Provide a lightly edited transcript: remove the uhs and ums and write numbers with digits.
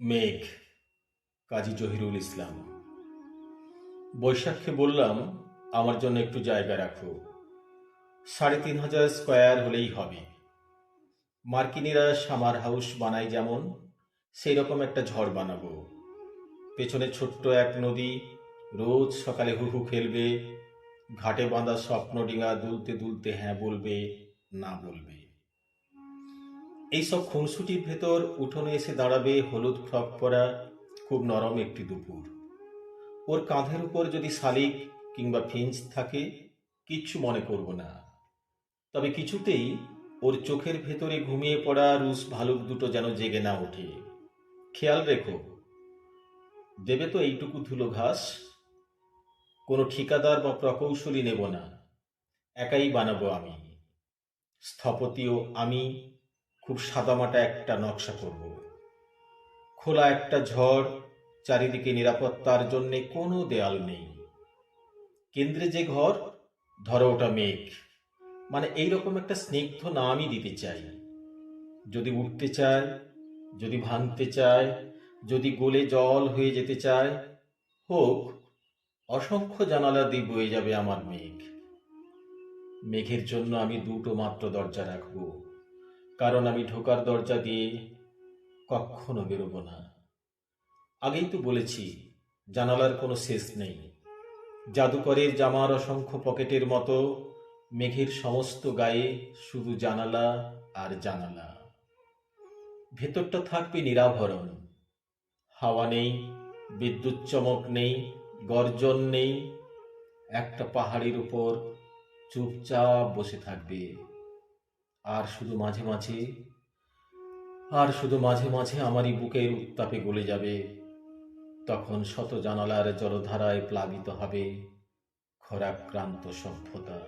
মেঘ, কাজী জহিরুল ইসলাম। বৈশাখকে বললাম, আমার জন্য একটু জায়গা রাখো। ৩,৫০০ স্কয়ার হলেই হবে। মার্কিনীরা সামার হাউস বানায় যেমন, সেই রকম একটা ঝড় বানাবো। পেছনে ছোট্ট এক নদী, রোজ সকালে হু হু খেলবে। ঘাটে বাঁধা স্বপ্ন ডিঙা দুলতে দুলতে হ্যাঁ বলবে, না বলবে। এইসব খুনসুটির ভেতর উঠোনে এসে দাঁড়াবে হলুদ ফ্রক পরা খুব নরম একটি দুপুর। ওর কাঁধের উপর যদি শালিক কিংবা ফিঞ্চ থাকে, কিচ্ছু মনে করব না। তবে কিছুতেই ওর চোখের ভেতরে ঘুমিয়ে পড়া রুশ ভালুক দুটো যেন জেগে না ওঠে। খেয়াল রেখো, দেবে তো এইটুকু ধুলো ঘাস। কোনো ঠিকাদার বা প্রকৌশলী নেব না, একাই বানাবো আমি। স্থপতিও আমি। খুব সাদামাটা একটা নকশা করব। খোলা একটা ঝড়, চারিদিকে নিরাপত্তার জন্যে কোনো দেয়াল নেই। কেন্দ্রে যে ঘর, ধরো ওটা মেঘ। মানে এইরকম একটা স্নিগ্ধ নামই দিতে চাই। যদি উঠতে চায়, যদি ভাঙতে চায়, যদি গলে জল হয়ে যেতে চায়, হোক। অসংখ্য জানালা দিয়ে বয়ে যাবে আমার মেঘ। মেঘের জন্য আমি দুটো মাত্র দরজা রাখব, কারণ আমি ঢোকার দরজা দিয়ে কখনো বেরোবো না। আগেই তো বলেছি, জানালার কোনো শেষ নেই। জাদুকরের জামার অসংখ্য পকেটের মতো মেঘের সমস্ত গায়ে শুধু জানালা আর জানালা। ভেতরটা থাকবে নিরাভরণ। হাওয়া নেই, বিদ্যুৎ চমক নেই, গর্জন নেই। একটা পাহাড়ের উপর চুপচাপ বসে থাকবে। আর শুধু মাঝে মাঝে আমারই বুকের উত্তাপে গলে যাবে। তখন শত জানালার জলধারায় প্লাবিত হবে খরাক্রান্ত সভ্যতা।